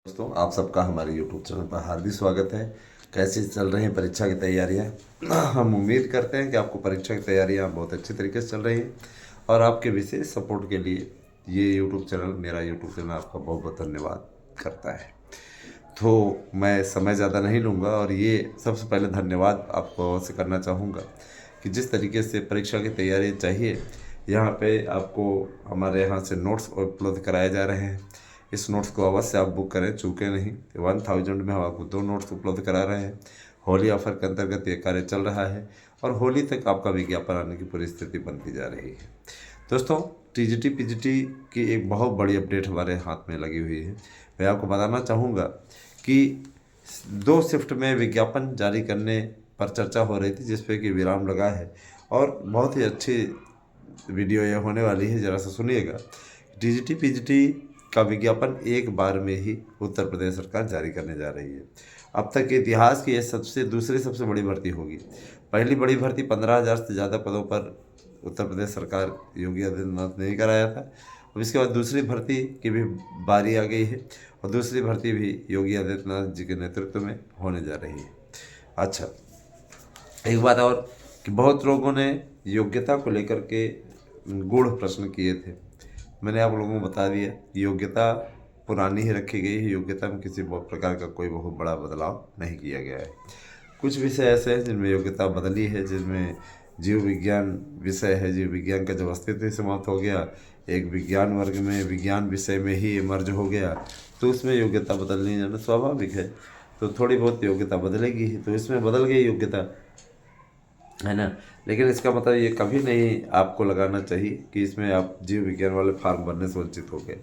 दोस्तों, आप सबका हमारे YouTube चैनल पर हार्दिक स्वागत है। कैसे चल रही हैं परीक्षा की तैयारियां? हम उम्मीद करते हैं कि आपको परीक्षा की तैयारियां बहुत अच्छे तरीके से चल रही हैं और आपके विशेष सपोर्ट के लिए ये YouTube चैनल, मेरा YouTube चैनल आपका बहुत बहुत धन्यवाद करता है। तो मैं समय ज़्यादा नहीं लूँगा और ये सबसे पहले धन्यवाद आपको से करना चाहूँगा कि जिस तरीके से परीक्षा की तैयारी चाहिए, यहाँ पे आपको हमारे यहाँ से नोट्स उपलब्ध कराए जा रहे हैं। इस नोट्स को अवश्य आप बुक करें, चूकें नहीं। 1000 में हम आपको 2 नोट्स उपलब्ध करा रहे हैं। होली ऑफर के अंतर्गत ये कार्य चल रहा है और होली तक आपका विज्ञापन आने की पूरी स्थिति बनती जा रही है। दोस्तों, टीजीटी पीजीटी की एक बहुत बड़ी अपडेट हमारे हाथ में लगी हुई है। मैं आपको बताना चाहूँगा कि 2 शिफ्ट में विज्ञापन जारी करने पर चर्चा हो रही थी, जिस पे कि विराम लगा है और बहुत ही अच्छी वीडियो ये होने वाली है। ज़रा सा सुनिएगा। टीजीटी पीजीटी का विज्ञापन एक बार में ही उत्तर प्रदेश सरकार जारी करने जा रही है। अब तक के इतिहास की यह दूसरी सबसे बड़ी भर्ती होगी। पहली बड़ी भर्ती 15,000 से ज़्यादा पदों पर उत्तर प्रदेश सरकार योगी आदित्यनाथ ने ही कराया था। अब इसके बाद दूसरी भर्ती की भी बारी आ गई है और दूसरी भर्ती भी योगी आदित्यनाथ जी के नेतृत्व में होने जा रही है। अच्छा, एक बात और कि बहुत लोगों ने योग्यता को लेकर के गूढ़ प्रश्न किए थे। मैंने आप लोगों को बता दिया कि योग्यता पुरानी ही रखी गई है। योग्यता में किसी प्रकार का कोई बहुत बड़ा बदलाव नहीं किया गया है। कुछ विषय ऐसे हैं जिनमें योग्यता बदली है, जिनमें जीव विज्ञान विषय है। जीव विज्ञान का जब अस्तित्व ही समाप्त हो गया, एक विज्ञान वर्ग में विज्ञान विषय में ही मर्ज हो गया, तो उसमें योग्यता बदलनी जाना स्वाभाविक है। तो थोड़ी बहुत योग्यता बदलेगी ही, तो इसमें बदल गई योग्यता, है ना। लेकिन इसका मतलब ये कभी नहीं आपको लगाना चाहिए कि इसमें आप जीव विज्ञान वाले फार्म भरने से वंचित हो गए।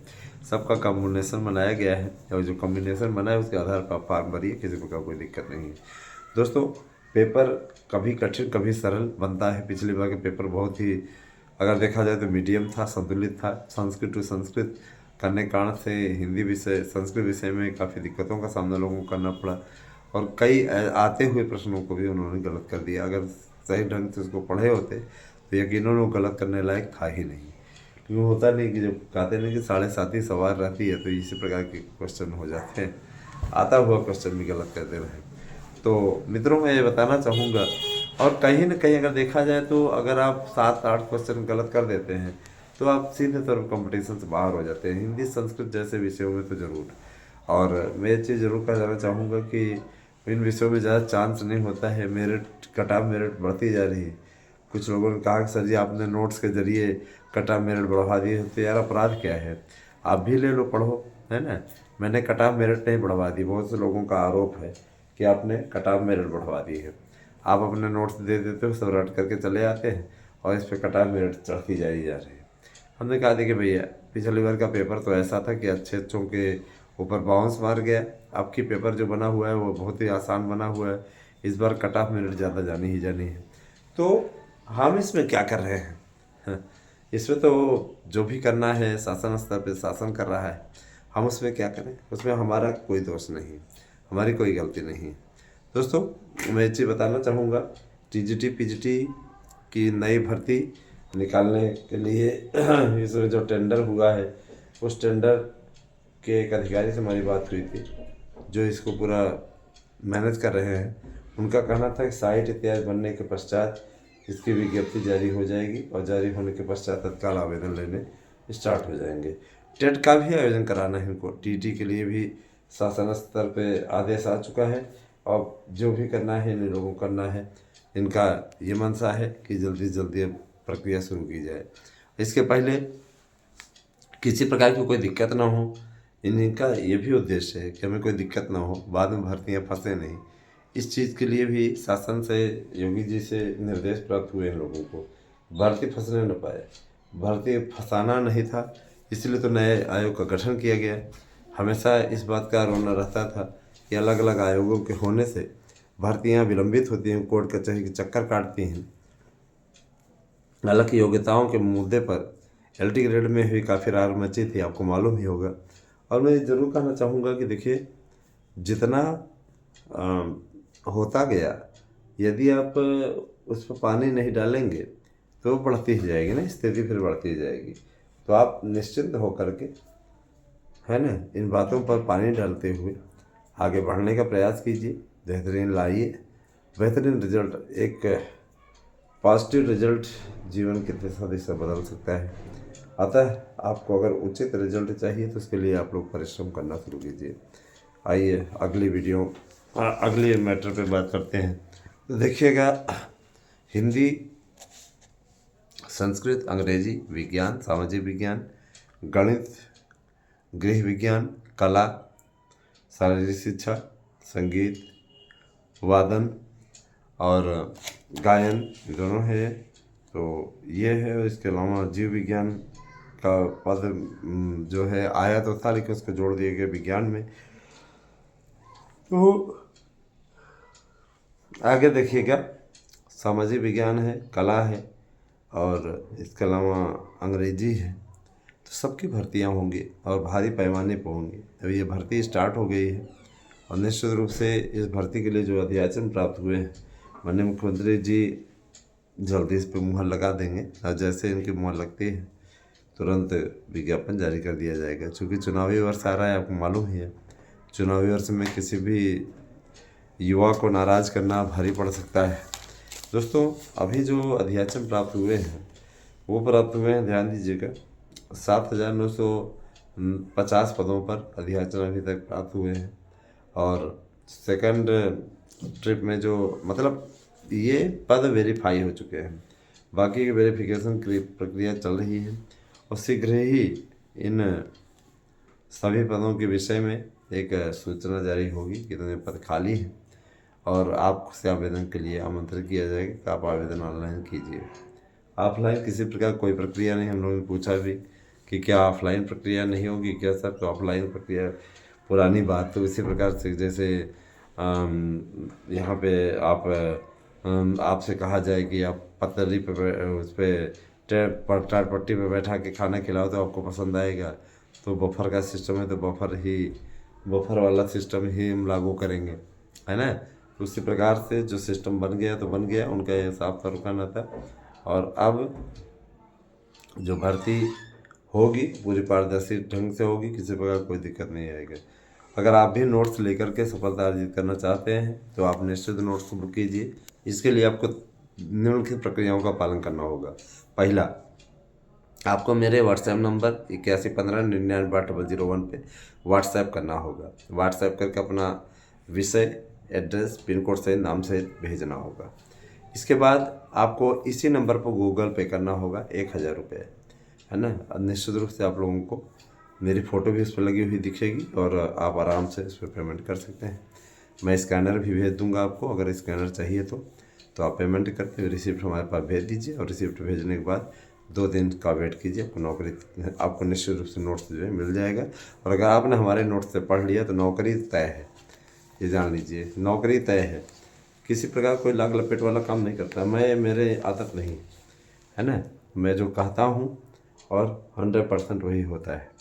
सबका कॉम्बिनेशन बनाया गया है और जो कॉम्बिनेशन बना है उसके आधार पर आप फार्म भरिए, किसी प्रकार कोई दिक्कत नहीं है। दोस्तों, पेपर कभी कठिन कभी सरल बनता है। पिछली बार के पेपर बहुत ही, अगर देखा जाए तो मीडियम था, संतुलित था। संस्कृत टू संस्कृत करने के कारण से हिंदी विषय, संस्कृत विषय में काफ़ी दिक्कतों का सामना लोगों को करना पड़ा और कई आते हुए प्रश्नों को भी उन्होंने गलत कर दिया। अगर सही ढंग से उसको पढ़े होते तो यकीनन वो गलत करने लायक था ही नहीं। क्योंकि होता नहीं कि जब कहते नहीं कि 7.5 सवाल रहती है तो इसी प्रकार के क्वेश्चन हो जाते हैं, आता हुआ क्वेश्चन भी गलत करते रहे। तो मित्रों, मैं ये बताना चाहूँगा, और कहीं ना कहीं अगर देखा जाए तो अगर आप 7-8 क्वेश्चन गलत कर देते हैं तो आप सीधे तौर पर कंपटीशन से बाहर हो जाते हैं। हिंदी संस्कृत जैसे विषयों में तो ज़रूर। और मैं ये चीज़ ज़रूर कह जाना चाहूँगा कि इन विषयों में ज़्यादा चांस नहीं होता है। मेरिट, कट ऑफ मेरिट बढ़ती जा रही है। कुछ लोगों ने कहा कि सर जी आपने नोट्स के जरिए कट ऑफ मेरिट बढ़वा दिए, तो यार अपराध क्या है? आप भी ले लो, पढ़ो, है ना। मैंने कट ऑफ मेरिट नहीं बढ़वा दी। बहुत से लोगों का आरोप है कि आपने कट ऑफ मेरिट बढ़वा दी है। आप अपने नोट्स दे देते हो, सब रट करके चले आते हैं और इस पर कट ऑफ मेरिट चढ़ती जा रही है। हमने कहा देखिए भैया, पिछली बार का पेपर तो ऐसा था कि अच्छे अच्छों के ऊपर बाउंस मार गया। आपकी पेपर जो बना हुआ है वो बहुत ही आसान बना हुआ है। इस बार कट ऑफ मेरिट ज़्यादा जानी ही जानी है। तो हम इसमें क्या कर रहे हैं? इसमें तो जो भी करना है शासन स्तर पे शासन कर रहा है, हम उसमें क्या करें? उसमें हमारा कोई दोष नहीं, हमारी कोई गलती नहीं। दोस्तों, मैं एक चीज़ बताना चाहूँगा, टीजीटी पीजीटी की नई भर्ती निकालने के लिए इसमें जो टेंडर हुआ है, उस टेंडर के एक अधिकारी से हमारी बात हुई थी जो इसको पूरा मैनेज कर रहे हैं। उनका कहना था कि साइट इत्यादि बनने के पश्चात इसकी विज्ञप्ति जारी हो जाएगी और जारी होने के पश्चात तत्काल आवेदन लेने स्टार्ट हो जाएंगे। टेट का भी आयोजन कराना है इनको। टीटी के लिए भी शासन स्तर पे आदेश आ चुका है और जो भी करना है इन लोगों को करना है। इनका ये मंशा है कि जल्दी से जल्दी प्रक्रिया शुरू की जाए, इसके पहले किसी प्रकार की कोई दिक्कत ना हो। इनका ये भी उद्देश्य है कि हमें कोई दिक्कत ना हो, बाद में भर्तियाँ फंसे नहीं। इस चीज़ के लिए भी शासन से, योगी जी से निर्देश प्राप्त हुए हैं लोगों को, भर्ती फंसने न पाए। भर्ती फंसाना नहीं था, इसलिए तो नए आयोग का गठन किया गया। हमेशा इस बात का रोना रहता था कि अलग अलग आयोगों के होने से भर्तियाँ विलंबित होती हैं, कोर्ट कचहरी के चक्कर काटती हैं। हालांकि योग्यताओं के मुद्दे पर एलटी ग्रेड में हुई काफ़ी रार मची थी, आपको मालूम ही होगा। और मैं ज़रूर कहना चाहूँगा कि देखिए, जितना होता गया, यदि आप उस पर पानी नहीं डालेंगे तो बढ़ती ही जाएगी ना, स्थिति फिर बढ़ती ही जाएगी। तो आप निश्चिंत होकर के है ना। इन बातों पर पानी डालते हुए आगे बढ़ने का प्रयास कीजिए, बेहतरीन लाइए बेहतरीन रिजल्ट। एक पॉजिटिव रिजल्ट जीवन की दिशा दिशा बदल सकता है। अतः आपको अगर उचित रिजल्ट चाहिए तो उसके लिए आप लोग परिश्रम करना शुरू कीजिए। आइए अगली वीडियो अगले मैटर पे बात करते हैं। तो देखिएगा, हिंदी, संस्कृत, अंग्रेजी, विज्ञान, सामाजिक विज्ञान, गणित, गृह विज्ञान, कला, शारीरिक शिक्षा, संगीत, वादन और गायन दोनों है। तो ये है। और इसके अलावा जीव विज्ञान का पद जो है आया तो था, लेकिन उसको जोड़ दिए गए विज्ञान में। तो आगे देखिएगा, सामाजिक विज्ञान है, कला है और इसके अलावा अंग्रेजी है। तो सबकी भर्तियां होंगी और भारी पैमाने पर होंगी। अभी ये भर्ती स्टार्ट हो गई है और निश्चित रूप से इस भर्ती के लिए जो अध्याचन प्राप्त हुए हैं, माननीय मुख्यमंत्री जी जल्दी इस पर मुहर लगा देंगे। और जैसे इनकी मुहर लगती है तुरंत विज्ञापन जारी कर दिया जाएगा। क्योंकि चुनावी वर्ष आ रहा है, आपको मालूम ही है। चुनावी वर्ष में किसी भी युवा को नाराज़ करना भारी पड़ सकता है। दोस्तों, अभी जो अध्याचन प्राप्त हुए हैं वो प्राप्त हुए हैं, ध्यान दीजिएगा, 7,950 पदों पर अध्याचन अभी तक प्राप्त हुए हैं। और सेकंड ट्रिप में जो मतलब ये पद वेरीफाई हो चुके हैं, बाकी की वेरिफिकेशन की प्रक्रिया चल रही है। और शीघ्र ही इन सभी पदों के विषय में एक सूचना जारी होगी, कितने पद खाली हैं, और आपसे आवेदन के लिए आमंत्रित किया जाएगा कि आप आवेदन ऑनलाइन कीजिए। ऑफलाइन किसी प्रकार कोई प्रक्रिया नहीं। हम लोगों ने पूछा भी कि क्या ऑफलाइन प्रक्रिया नहीं होगी क्या सर? तो ऑफलाइन प्रक्रिया पुरानी बात। तो इसी प्रकार से जैसे यहाँ पे आपसे कहा जाए कि आप पतरी पे उस पर टाट पट्टी पे बैठा के खाना खिलाओ तो आपको पसंद आएगा। तो बफर का सिस्टम है तो बफर वाला सिस्टम ही हम लागू करेंगे, है ना। तो उसी प्रकार से जो सिस्टम बन गया तो बन गया, उनका ये साफ का रुखाना था। और अब जो भर्ती होगी पूरी पारदर्शी ढंग से होगी, किसी प्रकार कोई दिक्कत नहीं आएगी। अगर आप भी नोट्स लेकर के सफलता अर्जित करना चाहते हैं तो आप निश्चित नोट्स बुक कीजिए। इसके लिए आपको निम्नलिखित प्रक्रियाओं का पालन करना होगा। पहला, आपको मेरे व्हाट्सएप नंबर 8115998001 पे व्हाट्सएप करना होगा। व्हाट्सएप करके अपना विषय, एड्रेस, पिन कोड सहित नाम सहित भेजना होगा। इसके बाद आपको इसी नंबर पर गूगल पे करना होगा 1,000 रुपये, है ना। निश्चित रूप से आप लोगों को मेरी फ़ोटो भी उस पर लगी हुई दिखेगी और आप आराम से इस पर पेमेंट कर सकते हैं। मैं स्कैनर भी भेज दूंगा आपको, अगर स्कैनर चाहिए तो आप पेमेंट करके रिसिप्ट हमारे पास भेज दीजिए। और रिसिप्ट भेजने के बाद 2 दिन का वेट कीजिए, आपको निश्चित रूप से नोट्स जो है मिल जाएगा। और अगर आपने हमारे नोट्स से पढ़ लिया तो नौकरी तय है, ये जान लीजिए, नौकरी तय है। किसी प्रकार कोई लाग लपेट वाला काम नहीं करता मेरे आदत नहीं, है ना। मैं जो कहता हूँ और 100% वही होता है।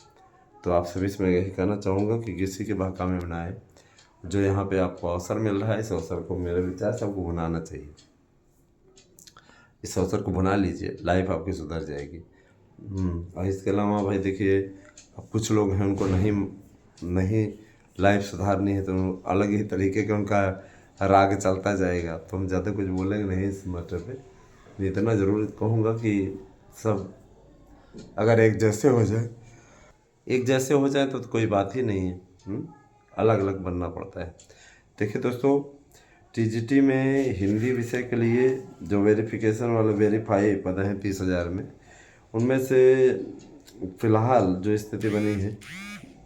तो आप सभी से मैं यही कहना चाहूँगा कि किसी के बहकावे में ना आए। जो यहाँ पे आपको अवसर मिल रहा है, इस अवसर को मेरे विचार से आपको भुनाना चाहिए। इस अवसर को भुना लीजिए, लाइफ आपकी सुधर जाएगी। और इसके अलावा भाई देखिए, अब कुछ लोग हैं उनको नहीं लाइफ सुधारनी है तो अलग ही तरीके का उनका राग चलता जाएगा। तो हम ज़्यादा कुछ बोलेंगे नहीं इस मैटर पे। इतना ज़रूर कहूँगा कि सब अगर एक जैसे हो जाए तो कोई बात ही नहीं है। अलग अलग बनना पड़ता है। देखिए दोस्तों, टीजीटी में हिंदी विषय के लिए जो वेरिफिकेशन वाले वेरीफाई पद हैं 30,000 में, उनमें से फ़िलहाल जो स्थिति बनी है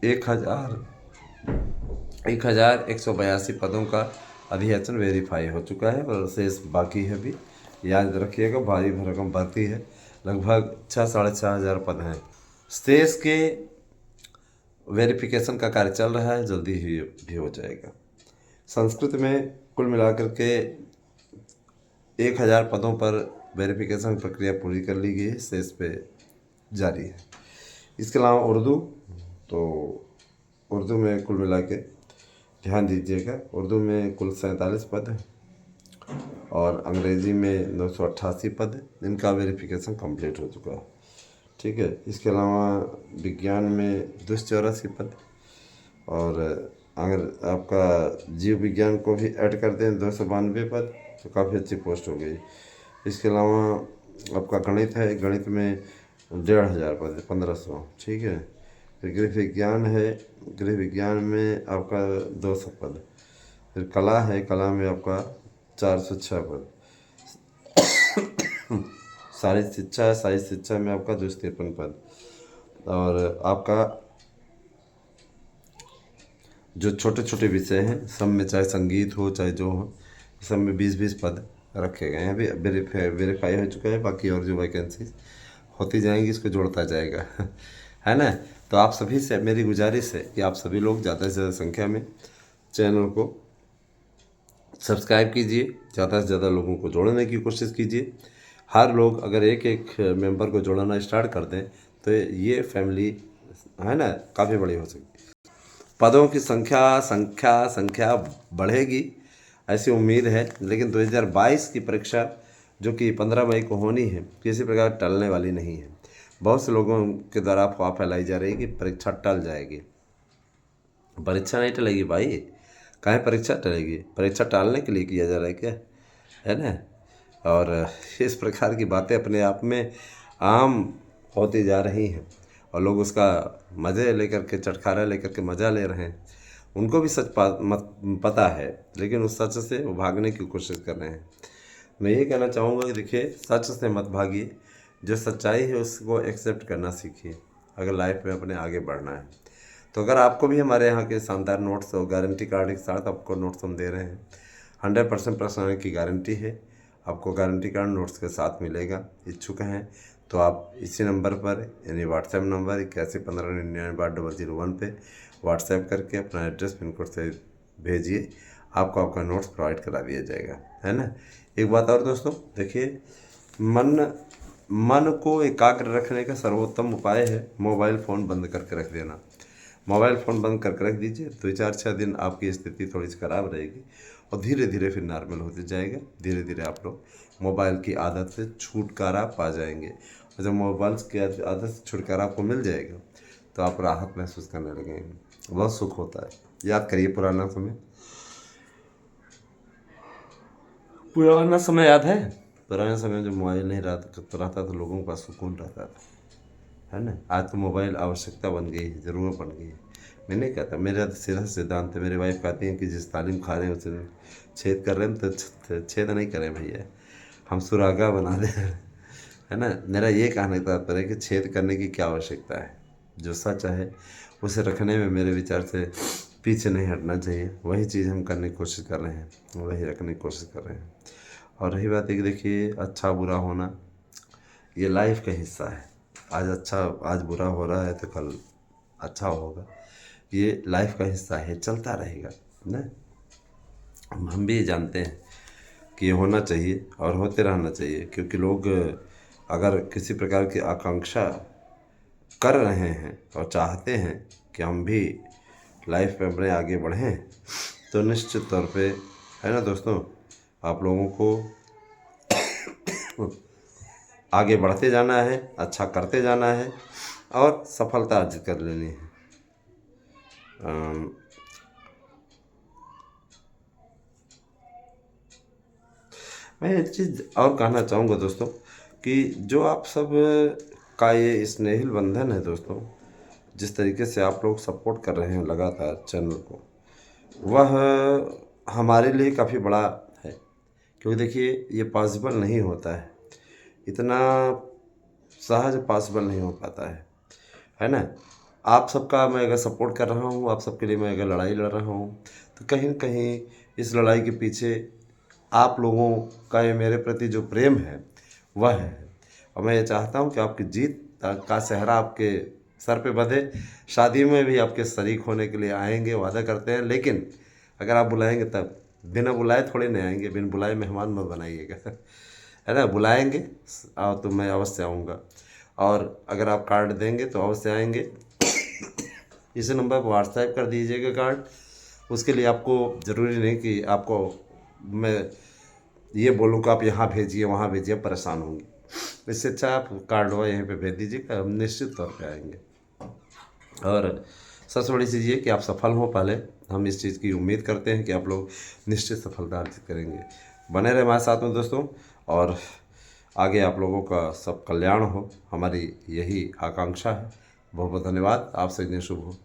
1,182 पदों का अध्याचन वेरीफाई हो चुका है और शेष बाकी है भी। याद रखिएगा, भारी भरकम भर्ती है, लगभग 6,500 पद हैं। शेष के वेरिफिकेशन का कार्य चल रहा है, जल्दी ही भी हो जाएगा। संस्कृत में कुल मिलाकर के 1,000 पदों पर वेरिफिकेशन प्रक्रिया पूरी कर ली गई है, शेष पे जारी है। इसके अलावा उर्दू में कुल मिला के ध्यान दीजिएगा, उर्दू में कुल 47 पद हैं और अंग्रेजी में 988 पद। इनका वेरिफिकेशन कंप्लीट हो चुका है। ठीक है। इसके अलावा विज्ञान में 284 पद, और अगर आपका जीव विज्ञान को भी ऐड कर दें 292 पद, तो काफ़ी अच्छी पोस्ट हो गई। इसके अलावा आपका गणित है, गणित में 1500 पद है, 1500, ठीक है। फिर गृह विज्ञान है, गृह विज्ञान में आपका 200 पद। फिर कला है, कला में आपका 406 पद। साहित्य शिक्षा है, साहित्य शिक्षा में आपका 253 पद। और आपका जो छोटे छोटे विषय हैं सब में, चाहे संगीत हो चाहे जो हो, सब में 20-20 पद रखे गए हैं। अभी वेरीफाई हो चुका है, बाकी और जो वैकेंसी होती जाएंगी इसको जोड़ता जाएगा है ना। तो आप सभी से मेरी गुजारिश है कि आप सभी लोग ज़्यादा से ज़्यादा संख्या में चैनल को सब्सक्राइब कीजिए, ज़्यादा से ज़्यादा लोगों को जोड़ने की कोशिश कीजिए। हर लोग अगर एक एक मेंबर को जोड़ना स्टार्ट कर दें तो ये फैमिली है ना काफ़ी बड़ी हो सकती है। पदों की संख्या संख्या संख्या बढ़ेगी ऐसी उम्मीद है, लेकिन 2022 की परीक्षा जो कि 15 मई को होनी है किसी प्रकार टलने वाली नहीं है। बहुत से लोगों के द्वारा अफवाह फैलाई जा रही है कि परीक्षा टल जाएगी। परीक्षा नहीं टलेगी भाई, काहे परीक्षा टलेगी? परीक्षा टालने के लिए किया जा रहा है क्या, है ना। और इस प्रकार की बातें अपने आप में आम होती जा रही हैं और लोग उसका मज़े लेकर के, चटखारा लेकर के मज़ा ले रहे हैं। उनको भी सच पता है, लेकिन उस सच से वो भागने की कोशिश कर रहे हैं। मैं ये कहना चाहूँगा कि देखिए, सच से मत भागिए, जो सच्चाई है उसको एक्सेप्ट करना सीखिए अगर लाइफ में अपने आगे बढ़ना है। तो अगर आपको भी हमारे यहाँ के शानदार नोट्स और गारंटी कार्ड के साथ आपको नोट्स हम दे रहे हैं, 100% पास आने की गारंटी है। आपको गारंटी कार्ड नोट्स के साथ मिलेगा। इच्छुक हैं तो आप इसी नंबर पर, यानी व्हाट्सएप नंबर 8115998001 पे व्हाट्सएप करके अपना एड्रेस पिन कोड से भेजिए, आपको आपका नोट्स प्रोवाइड करा दिया जाएगा, है ना। एक बात और दोस्तों, देखिए, मन को एकाग्र रखने का सर्वोत्तम उपाय है मोबाइल फ़ोन बंद करके रख देना। मोबाइल फ़ोन बंद करके रख दीजिए, 2-4-6 दिन आपकी स्थिति थोड़ी सी ख़राब रहेगी और धीरे धीरे फिर नॉर्मल होते जाएगा। धीरे धीरे आप लोग मोबाइल की आदत से छुटकारा पा जाएंगे, और जब मोबाइल की आदत से छुटकारा आपको मिल जाएगा तो आप राहत महसूस करने लगेंगे, बहुत सुख होता है। याद करिए पुराना समय याद है। पुराने समय जब मोबाइल नहीं रहता तो लोगों के पास सुकून रहता था, है ना। आज तो मोबाइल आवश्यकता बन गई है, ज़रूरत बन गई है। मैं नहीं कहता, मेरा सीधा सिद्धांत है। मेरी वाइफ कहती हैं कि जिस तालीम खा रहे हैं उसे छेद कर रहे हैं तो छेद नहीं करें भैया, हम सुरागा बना दें, है ना। मेरा ये कहने का तात्पर्य है कि छेद करने की क्या आवश्यकता है। जो सच है उसे रखने में मेरे विचार से पीछे नहीं हटना चाहिए। वही चीज़ हम करने की कोशिश कर रहे हैं, वही रखने की कोशिश कर रहे हैं। और रही बात है कि देखिए, अच्छा बुरा होना ये लाइफ का हिस्सा है। आज बुरा हो रहा है तो कल अच्छा होगा, ये लाइफ का हिस्सा है, चलता रहेगा ना। हम भी जानते हैं कि ये होना चाहिए और होते रहना चाहिए, क्योंकि लोग अगर किसी प्रकार की आकांक्षा कर रहे हैं और चाहते हैं कि हम भी लाइफ में अपने आगे बढ़ें, तो निश्चित तौर पे, है ना दोस्तों, आप लोगों को आगे बढ़ते जाना है, अच्छा करते जाना है और सफलता अर्जित कर लेनी है। मैं एक चीज़ और कहना चाहूँगा दोस्तों, कि जो आप सब का ये स्नेहिल बंधन है दोस्तों, जिस तरीके से आप लोग सपोर्ट कर रहे हैं लगातार चैनल को, वह हमारे लिए काफ़ी बड़ा है। क्योंकि देखिए, ये पॉसिबल नहीं होता है, इतना सहज पॉसिबल नहीं हो पाता है ना। आप सबका मैं अगर सपोर्ट कर रहा हूँ, आप सबके लिए मैं अगर लड़ाई लड़ रहा हूँ, तो कहीं न कहीं इस लड़ाई के पीछे आप लोगों का ये मेरे प्रति जो प्रेम है वह है। और मैं ये चाहता हूँ कि आपकी जीत का सेहरा आपके सर पे बंधे। शादी में भी आपके शरीक होने के लिए आएंगे, वादा करते हैं, लेकिन अगर आप बुलाएंगे तब, बिना बुलाए थोड़ी नहीं आएंगे। बिन बुलाए मेहमान मत बनाइएगा, है ना। बुलाएंगे तो मैं अवश्य आऊँगा, और अगर आप कार्ड देंगे तो अवश्य आएंगे। इस नंबर पर व्हाट्सएप कर दीजिएगा कार्ड। उसके लिए आपको ज़रूरी नहीं कि आपको मैं ये बोलूँ कि आप यहाँ भेजिए वहाँ भेजिए, परेशान होंगे। इससे अच्छा आप कार्ड हो यहीं पे भेज दीजिएगा, हम निश्चित तौर पे आएंगे। और सबसे बड़ी चीज़ ये कि आप सफल हो पहले, हम इस चीज़ की उम्मीद करते हैं कि आप लोग निश्चित सफलता अर्जित करेंगे। बने रहे हमारे साथ में दोस्तों, और आगे आप लोगों का सब कल्याण हो, हमारी यही आकांक्षा है। बहुत बहुत धन्यवाद। आपसे दिन शुभ हो।